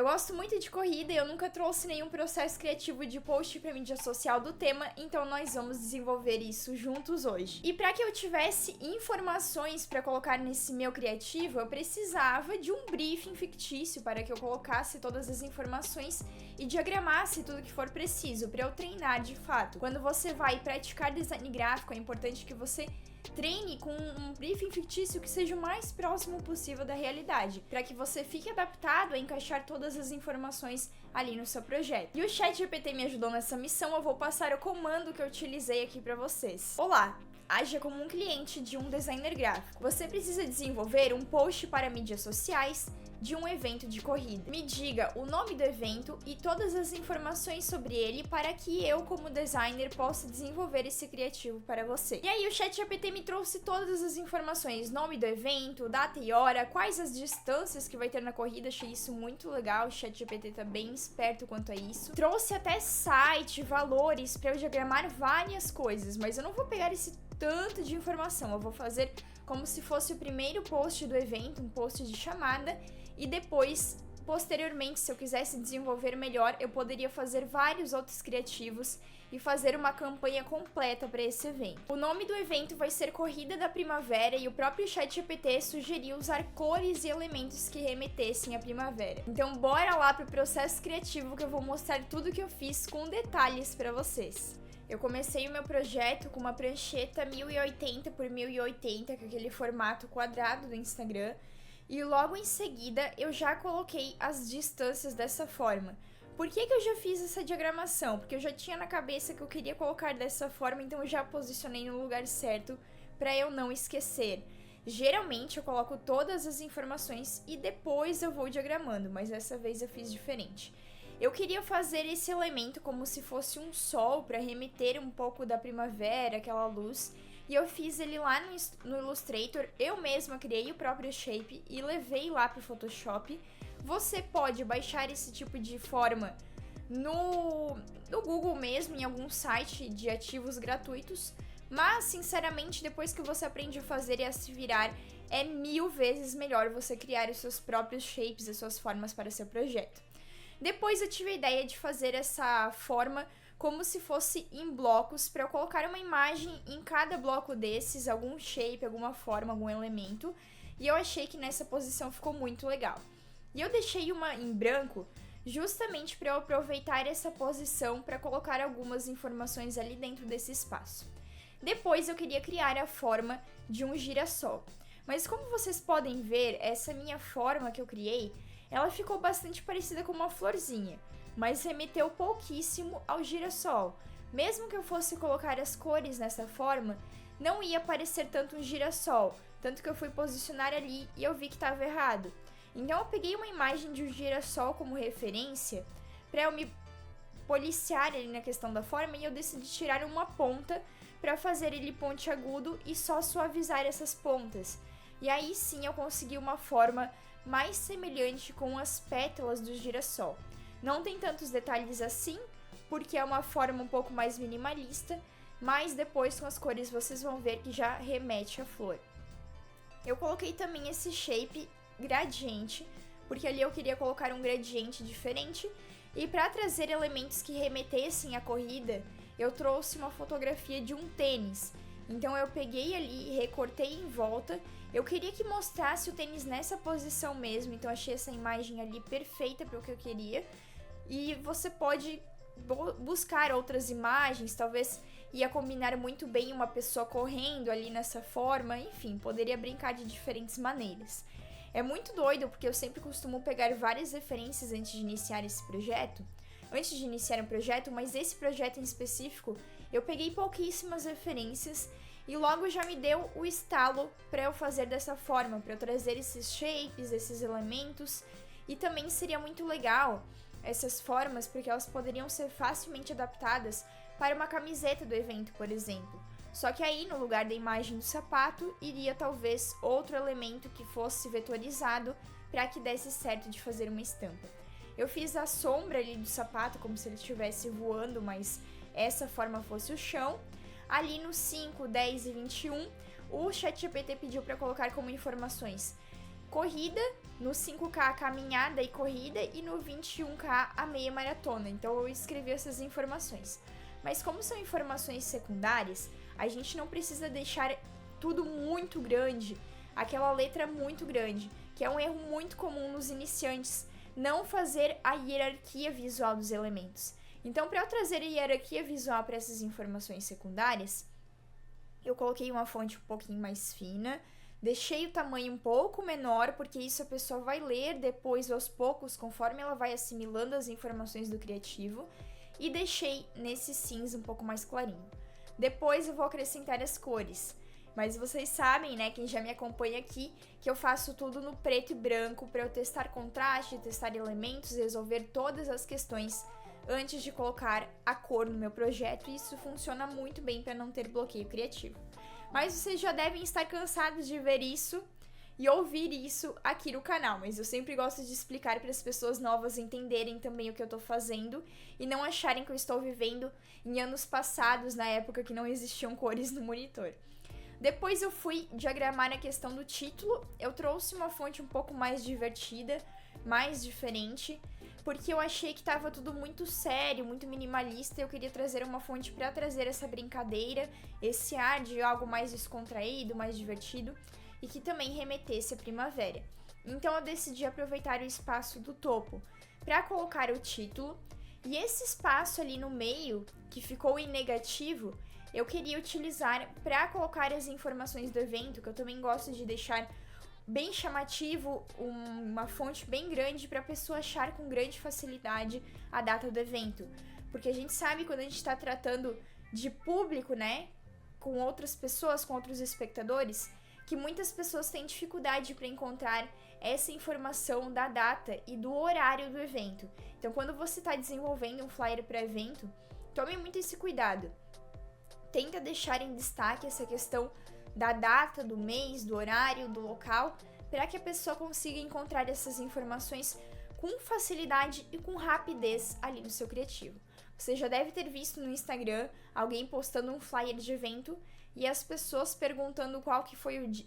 gosto muito de corrida e eu nunca trouxe nenhum processo criativo de post para mídia social do tema, então nós vamos desenvolver isso juntos hoje. E para que eu tivesse informações para colocar nesse meu criativo, eu precisava de um briefing fictício para que eu colocasse todas as informações e diagramasse tudo que for preciso para eu treinar de fato. Quando você vai praticar design gráfico, é importante que você treine com um briefing fictício que seja o mais próximo possível da realidade, para que você fique adaptado a encaixar todas as informações ali no seu projeto. E o ChatGPT me ajudou nessa missão, eu vou passar o comando que eu utilizei aqui para vocês. Olá! Haja como um cliente de um designer gráfico. Você precisa desenvolver um post para mídias sociais de um evento de corrida. Me diga o nome do evento e todas as informações sobre ele para que eu, como designer, possa desenvolver esse criativo para você. E aí o ChatGPT me trouxe todas as informações, nome do evento, data e hora, quais as distâncias que vai ter na corrida, achei isso muito legal, o ChatGPT tá bem esperto quanto a isso. Trouxe até site, valores para eu diagramar várias coisas, mas eu não vou pegar esse tanto de informação, eu vou fazer como se fosse o primeiro post do evento, um post de chamada, e depois, posteriormente, se eu quisesse desenvolver melhor, eu poderia fazer vários outros criativos e fazer uma campanha completa para esse evento. O nome do evento vai ser Corrida da Primavera e o próprio ChatGPT sugeriu usar cores e elementos que remetessem à primavera. Então bora lá pro processo criativo que eu vou mostrar tudo que eu fiz com detalhes para vocês. Eu comecei o meu projeto com uma prancheta 1080 por 1080, com aquele formato quadrado do Instagram, e logo em seguida eu já coloquei as distâncias dessa forma. Por que eu já fiz essa diagramação? Porque eu já tinha na cabeça que eu queria colocar dessa forma, então eu já posicionei no lugar certo para eu não esquecer. Geralmente eu coloco todas as informações e depois eu vou diagramando, mas dessa vez eu fiz diferente. Eu queria fazer esse elemento como se fosse um sol para remeter um pouco da primavera, aquela luz. E eu fiz ele lá no Illustrator, eu mesma criei o próprio shape e levei lá para o Photoshop. Você pode baixar esse tipo de forma no Google mesmo, em algum site de ativos gratuitos. Mas, sinceramente, depois que você aprende a fazer e a se virar, é 1000 vezes melhor você criar os seus próprios shapes, as suas formas para seu projeto. Depois eu tive a ideia de fazer essa forma como se fosse em blocos, para eu colocar uma imagem em cada bloco desses, algum shape, alguma forma, algum elemento, e eu achei que nessa posição ficou muito legal. E eu deixei uma em branco justamente para eu aproveitar essa posição para colocar algumas informações ali dentro desse espaço. Depois eu queria criar a forma de um girassol. Mas como vocês podem ver, essa minha forma que eu criei, ela ficou bastante parecida com uma florzinha, mas remeteu pouquíssimo ao girassol. Mesmo que eu fosse colocar as cores nessa forma, não ia parecer tanto um girassol, tanto que eu fui posicionar ali e eu vi que estava errado. Então eu peguei uma imagem de um girassol como referência para eu me policiar ali na questão da forma e eu decidi tirar uma ponta para fazer ele pontiagudo e só suavizar essas pontas. E aí sim eu consegui uma forma mais semelhante com as pétalas do girassol. Não tem tantos detalhes assim, porque é uma forma um pouco mais minimalista, mas depois com as cores vocês vão ver que já remete à flor. Eu coloquei também esse shape gradiente, porque ali eu queria colocar um gradiente diferente, e para trazer elementos que remetessem à corrida, eu trouxe uma fotografia de um tênis. Então eu peguei ali e recortei em volta. Eu queria que mostrasse o tênis nessa posição mesmo, então achei essa imagem ali perfeita para o que eu queria. E você pode buscar outras imagens, talvez ia combinar muito bem uma pessoa correndo ali nessa forma, enfim, poderia brincar de diferentes maneiras. É muito doido porque eu sempre costumo pegar várias referências antes de iniciar esse projeto, mas esse projeto em específico, eu peguei pouquíssimas referências e logo já me deu o estalo para eu fazer dessa forma, para eu trazer esses shapes, esses elementos, e também seria muito legal essas formas porque elas poderiam ser facilmente adaptadas para uma camiseta do evento, por exemplo. Só que aí, no lugar da imagem do sapato, iria talvez outro elemento que fosse vetorizado para que desse certo de fazer uma estampa. Eu fiz a sombra ali do sapato como se ele estivesse voando, mas essa forma fosse o chão. Ali no 5, 10 e 21, o ChatGPT pediu para colocar como informações corrida no 5K a caminhada e corrida e no 21K a meia maratona. Então eu escrevi essas informações. Mas como são informações secundárias, a gente não precisa deixar tudo muito grande, aquela letra muito grande, que é um erro muito comum nos iniciantes, não fazer a hierarquia visual dos elementos. Então, para eu trazer a hierarquia visual para essas informações secundárias, eu coloquei uma fonte um pouquinho mais fina, deixei o tamanho um pouco menor, porque isso a pessoa vai ler depois aos poucos, conforme ela vai assimilando as informações do criativo, e deixei nesse cinza um pouco mais clarinho. Depois eu vou acrescentar as cores, mas vocês sabem, né, quem já me acompanha aqui, que eu faço tudo no preto e branco para eu testar contraste, testar elementos, resolver todas as questões antes de colocar a cor no meu projeto, e isso funciona muito bem para não ter bloqueio criativo. Mas vocês já devem estar cansados de ver isso e ouvir isso aqui no canal, mas eu sempre gosto de explicar para as pessoas novas entenderem também o que eu tô fazendo e não acharem que eu estou vivendo em anos passados, na época que não existiam cores no monitor. Depois eu fui diagramar a questão do título, eu trouxe uma fonte um pouco mais divertida, mais diferente, porque eu achei que estava tudo muito sério, muito minimalista, e eu queria trazer uma fonte para trazer essa brincadeira, esse ar de algo mais descontraído, mais divertido, e que também remetesse à primavera. Então eu decidi aproveitar o espaço do topo para colocar o título, e esse espaço ali no meio, que ficou em negativo, eu queria utilizar para colocar as informações do evento, que eu também gosto de deixar bem chamativo, uma fonte bem grande para a pessoa achar com grande facilidade a data do evento. Porque a gente sabe quando a gente está tratando de público, né, com outras pessoas, com outros espectadores, que muitas pessoas têm dificuldade para encontrar essa informação da data e do horário do evento. Então, quando você está desenvolvendo um flyer para evento, tome muito esse cuidado. Tenta deixar em destaque essa questão da data, do mês, do horário, do local, para que a pessoa consiga encontrar essas informações com facilidade e com rapidez ali no seu criativo. Você já deve ter visto no Instagram alguém postando um flyer de evento e as pessoas perguntando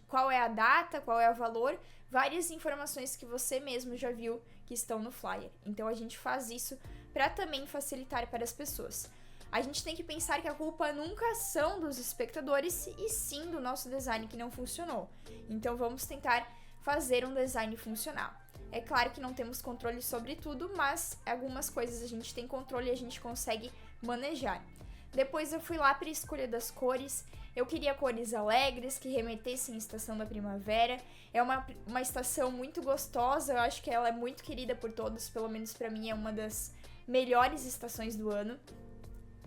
qual é a data, qual é o valor, várias informações que você mesmo já viu que estão no flyer. Então a gente faz isso para também facilitar para as pessoas. A gente tem que pensar que a culpa nunca são dos espectadores e sim do nosso design que não funcionou. Então vamos tentar fazer um design funcional. É claro que não temos controle sobre tudo, mas algumas coisas a gente tem controle e a gente consegue manejar. Depois eu fui lá para a escolha das cores. Eu queria cores alegres, que remetessem à estação da primavera. É uma estação muito gostosa, eu acho que ela é muito querida por todos, pelo menos para mim é uma das melhores estações do ano.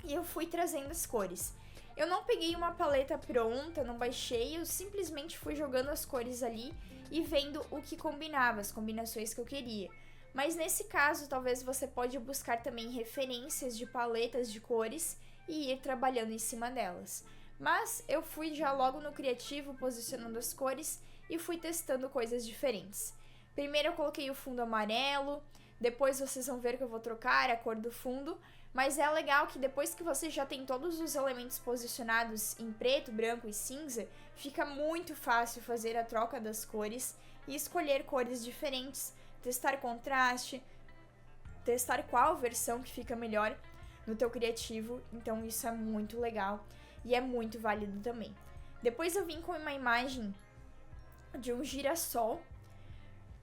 E eu fui trazendo as cores. Eu não peguei uma paleta pronta, não baixei, eu simplesmente fui jogando as cores ali e vendo o que combinava, as combinações que eu queria. Mas nesse caso, talvez você pode buscar também referências de paletas de cores e ir trabalhando em cima delas. Mas eu fui já logo no criativo, posicionando as cores e fui testando coisas diferentes. Primeiro eu coloquei o fundo amarelo, depois vocês vão ver que eu vou trocar a cor do fundo, mas é legal que depois que você já tem todos os elementos posicionados em preto, branco e cinza, fica muito fácil fazer a troca das cores e escolher cores diferentes, testar contraste, testar qual versão que fica melhor no teu criativo, então isso é muito legal e é muito válido também. Depois eu vim com uma imagem de um girassol,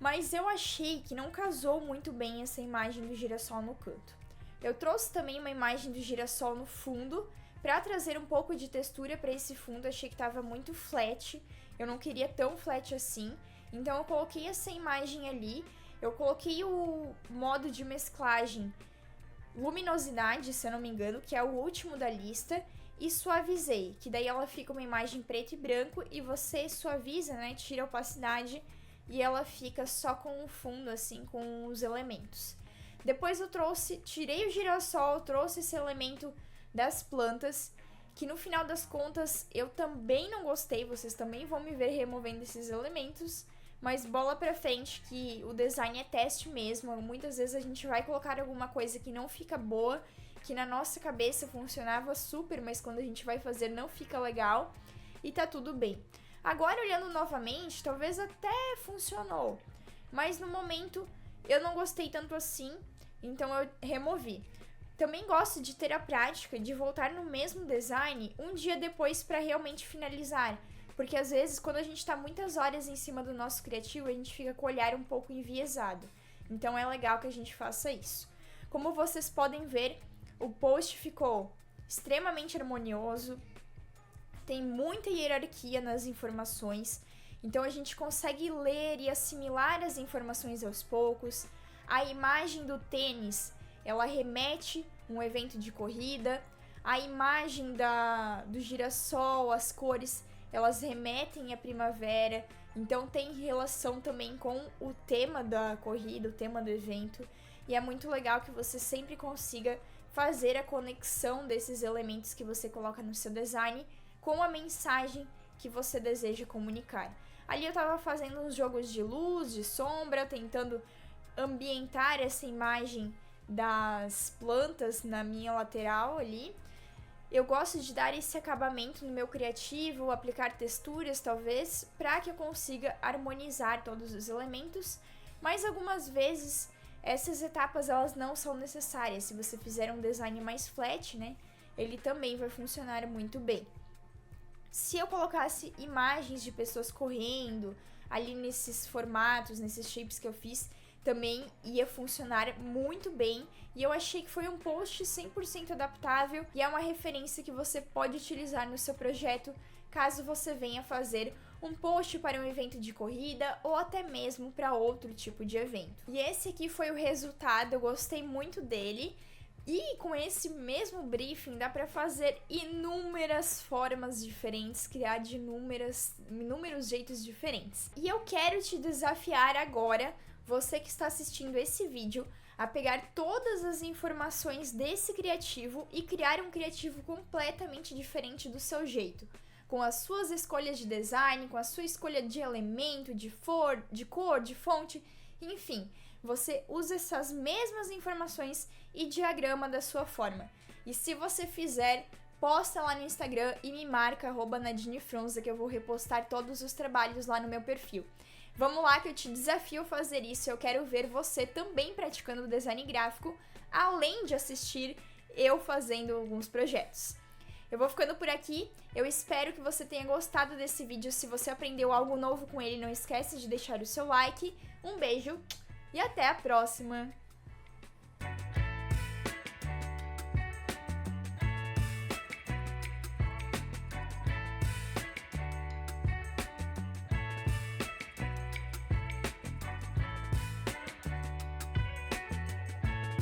mas eu achei que não casou muito bem essa imagem do girassol no canto. Eu trouxe também uma imagem do girassol no fundo, para trazer um pouco de textura para esse fundo. Achei que estava muito flat, eu não queria tão flat assim, então eu coloquei essa imagem ali, eu coloquei o modo de mesclagem luminosidade, se eu não me engano, que é o último da lista, e suavizei, que daí ela fica uma imagem preto e branco e você suaviza, né, tira a opacidade e ela fica só com o fundo, assim, com os elementos. Depois eu tirei o girassol, trouxe esse elemento das plantas, que no final das contas eu também não gostei, vocês também vão me ver removendo esses elementos, mas bola pra frente que o design é teste mesmo, muitas vezes a gente vai colocar alguma coisa que não fica boa, que na nossa cabeça funcionava super, mas quando a gente vai fazer não fica legal, e tá tudo bem. Agora olhando novamente, talvez até funcionou, mas no momento eu não gostei tanto assim, então eu removi. Também gosto de ter a prática de voltar no mesmo design um dia depois para realmente finalizar, porque às vezes quando a gente está muitas horas em cima do nosso criativo, a gente fica com o olhar um pouco enviesado. Então é legal que a gente faça isso. Como vocês podem ver, o post ficou extremamente harmonioso, tem muita hierarquia nas informações, então a gente consegue ler e assimilar as informações aos poucos. A imagem do tênis, ela remete um evento de corrida. A imagem do girassol, as cores, elas remetem à primavera. Então tem relação também com o tema da corrida, o tema do evento. E é muito legal que você sempre consiga fazer a conexão desses elementos que você coloca no seu design com a mensagem que você deseja comunicar. Ali eu tava fazendo uns jogos de luz, de sombra, tentando ambientar essa imagem das plantas na minha lateral ali. Eu gosto de dar esse acabamento no meu criativo, aplicar texturas talvez, para que eu consiga harmonizar todos os elementos, mas algumas vezes essas etapas elas não são necessárias. Se você fizer um design mais flat, né, ele também vai funcionar muito bem. Se eu colocasse imagens de pessoas correndo ali nesses formatos, nesses shapes que eu fiz, também ia funcionar muito bem. E eu achei que foi um post 100% adaptável e é uma referência que você pode utilizar no seu projeto caso você venha fazer um post para um evento de corrida ou até mesmo para outro tipo de evento. E esse aqui foi o resultado, eu gostei muito dele. E com esse mesmo briefing dá para fazer inúmeras formas diferentes, criar de inúmeros jeitos diferentes. E eu quero te desafiar agora, você que está assistindo esse vídeo, a pegar todas as informações desse criativo e criar um criativo completamente diferente do seu jeito. Com as suas escolhas de design, com a sua escolha de elemento, de cor, de fonte, enfim. Você usa essas mesmas informações e diagrama da sua forma. E se você fizer, posta lá no Instagram e me marca @nadinefronza, que eu vou repostar todos os trabalhos lá no meu perfil. Vamos lá que eu te desafio a fazer isso, eu quero ver você também praticando design gráfico, além de assistir eu fazendo alguns projetos. Eu vou ficando por aqui, eu espero que você tenha gostado desse vídeo. Se você aprendeu algo novo com ele, não esquece de deixar o seu like. Um beijo e até a próxima!